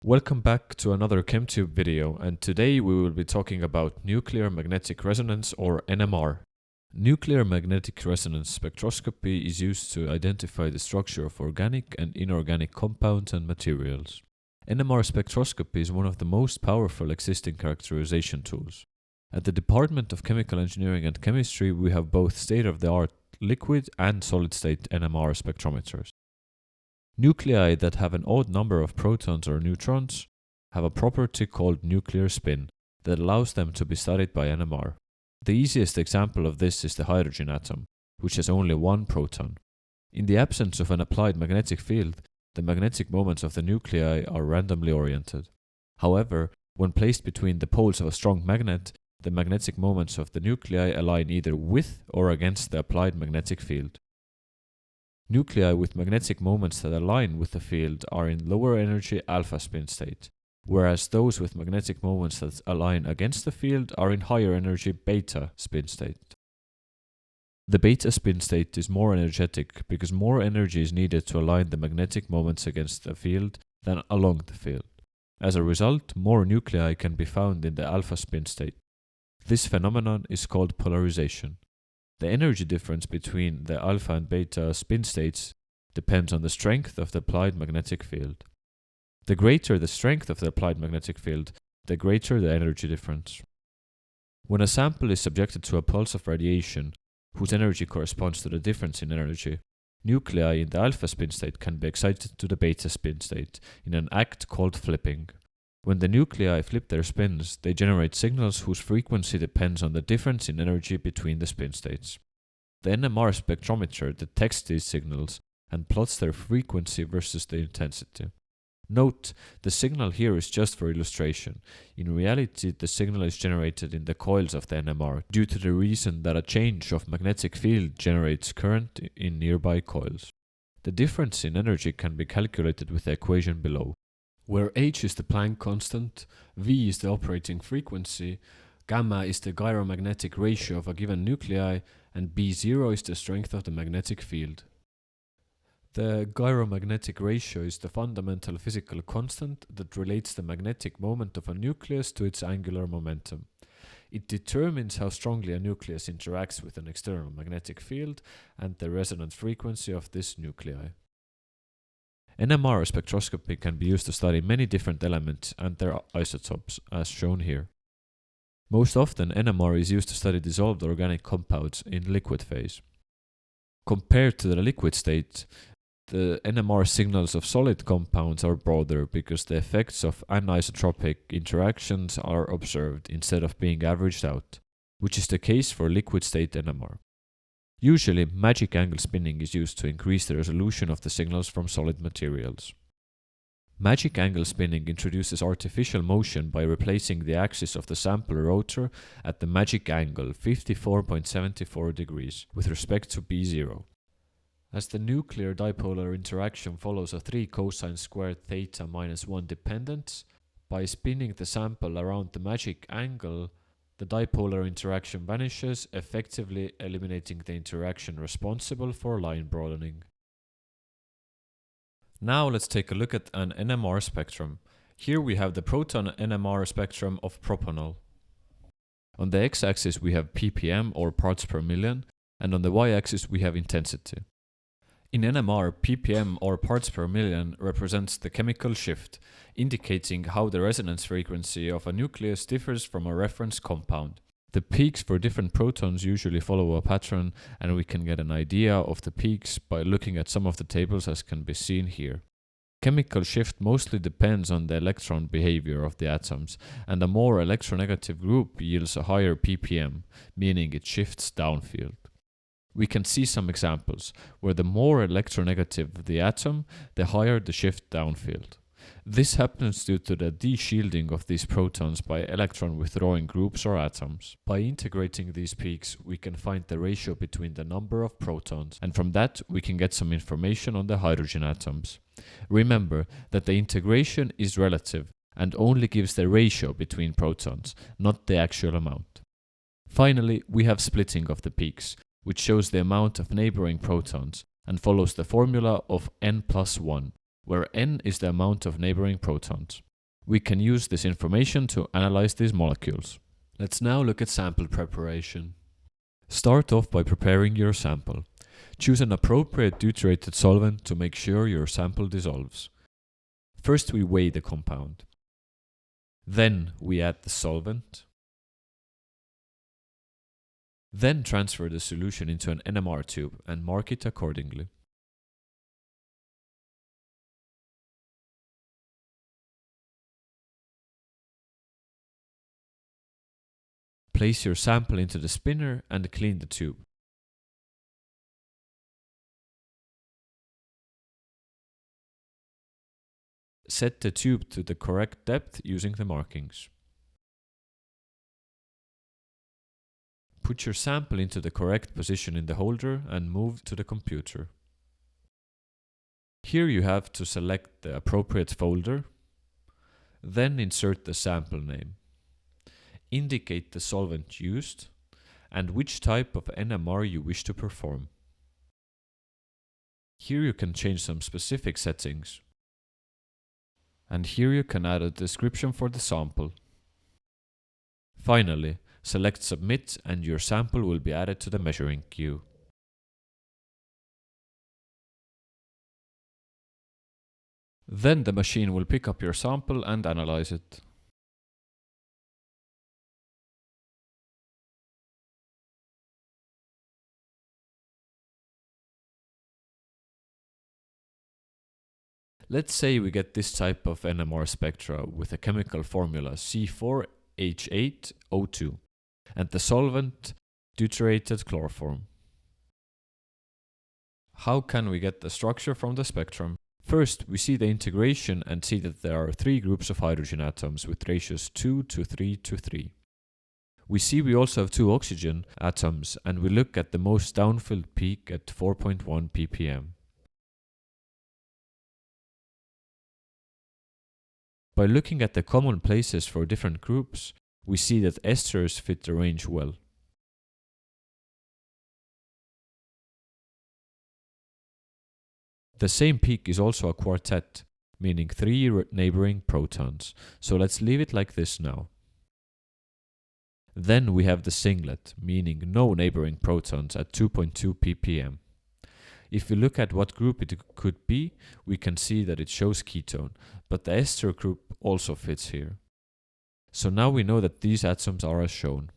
Welcome back to another ChemTube video, and today we will be talking about nuclear magnetic resonance or NMR. Nuclear magnetic resonance spectroscopy is used to identify the structure of organic and inorganic compounds and materials. NMR spectroscopy is one of the most powerful existing characterization tools. At the Department of Chemical Engineering and Chemistry, we have both state-of-the-art liquid and solid-state NMR spectrometers. Nuclei that have an odd number of protons or neutrons have a property called nuclear spin that allows them to be studied by NMR. The easiest example of this is the hydrogen atom, which has only one proton. In the absence of an applied magnetic field, the magnetic moments of the nuclei are randomly oriented. However, when placed between the poles of a strong magnet, the magnetic moments of the nuclei align either with or against the applied magnetic field. Nuclei with magnetic moments that align with the field are in lower energy alpha spin state, whereas those with magnetic moments that align against the field are in higher energy beta spin state. The beta spin state is more energetic because more energy is needed to align the magnetic moments against the field than along the field. As a result, more nuclei can be found in the alpha spin state. This phenomenon is called polarization. The energy difference between the alpha and beta spin states depends on the strength of the applied magnetic field. The greater the strength of the applied magnetic field, the greater the energy difference. When a sample is subjected to a pulse of radiation, whose energy corresponds to the difference in energy, nuclei in the alpha spin state can be excited to the beta spin state in an act called flipping. When the nuclei flip their spins, they generate signals whose frequency depends on the difference in energy between the spin states. The NMR spectrometer detects these signals and plots their frequency versus the intensity. Note, the signal here is just for illustration. In reality, the signal is generated in the coils of the NMR due to the reason that a change of magnetic field generates current in nearby coils. The difference in energy can be calculated with the equation below, where h is the Planck constant, v is the operating frequency, gamma is the gyromagnetic ratio of a given nuclei, and B0 is the strength of the magnetic field. The gyromagnetic ratio is the fundamental physical constant that relates the magnetic moment of a nucleus to its angular momentum. It determines how strongly a nucleus interacts with an external magnetic field and the resonance frequency of this nuclei. NMR spectroscopy can be used to study many different elements and their isotopes, as shown here. Most often, NMR is used to study dissolved organic compounds in liquid phase. Compared to the liquid state, the NMR signals of solid compounds are broader because the effects of anisotropic interactions are observed instead of being averaged out, which is the case for liquid state NMR. Usually, magic angle spinning is used to increase the resolution of the signals from solid materials. Magic angle spinning introduces artificial motion by replacing the axis of the sample rotor at the magic angle 54.74 degrees with respect to B0. As the nuclear dipolar interaction follows a 3 cosine squared theta minus 1 dependence, by spinning the sample around the magic angle, the dipolar interaction vanishes, effectively eliminating the interaction responsible for line broadening. Now let's take a look at an NMR spectrum. Here we have the proton NMR spectrum of propanol. On the x-axis we have ppm or parts per million, and on the y-axis we have intensity. In NMR, ppm or parts per million represents the chemical shift, indicating how the resonance frequency of a nucleus differs from a reference compound. The peaks for different protons usually follow a pattern, and we can get an idea of the peaks by looking at some of the tables as can be seen here. Chemical shift mostly depends on the electron behavior of the atoms, and a more electronegative group yields a higher ppm, meaning it shifts downfield. We can see some examples, where the more electronegative the atom, the higher the shift downfield. This happens due to the de-shielding of these protons by electron withdrawing groups or atoms. By integrating these peaks, we can find the ratio between the number of protons, and from that we can get some information on the hydrogen atoms. Remember that the integration is relative and only gives the ratio between protons, not the actual amount. Finally, we have splitting of the peaks, which shows the amount of neighboring protons and follows the formula of n plus 1, where n is the amount of neighboring protons. We can use this information to analyze these molecules. Let's now look at sample preparation. Start off by preparing your sample. Choose an appropriate deuterated solvent to make sure your sample dissolves. First we weigh the compound. Then we add the solvent. Then transfer the solution into an NMR tube and mark it accordingly. Place your sample into the spinner and clean the tube. Set the tube to the correct depth using the markings. Put your sample into the correct position in the holder and move to the computer. Here you have to select the appropriate folder, then insert the sample name. Indicate the solvent used and which type of NMR you wish to perform. Here you can change some specific settings. And here you can add a description for the sample. Finally, select Submit and your sample will be added to the measuring queue. Then the machine will pick up your sample and analyze it. Let's say we get this type of NMR spectra with a chemical formula C4H8O2 and the solvent deuterated chloroform. How can we get the structure from the spectrum? First, we see the integration and see that there are 3 groups of hydrogen atoms with ratios 2 to 3 to 3. We see we also have 2 oxygen atoms and we look at the most downfilled peak at 4.1 ppm. By looking at the common places for different groups, we see that esters fit the range well. The same peak is also a quartet, meaning 3 neighboring protons, so let's leave it like this now. Then we have the singlet, meaning no neighboring protons at 2.2 ppm. If we look at what group it could be, we can see that it shows ketone, but the ester group also fits here. So now we know that these atoms are as shown.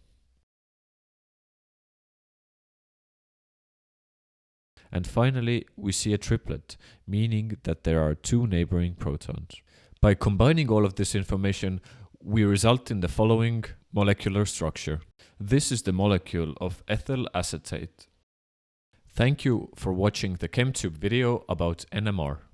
And finally, we see a triplet, meaning that there are 2 neighboring protons. By combining all of this information, we result in the following molecular structure. This is the molecule of ethyl acetate. Thank you for watching the ChemTube video about NMR.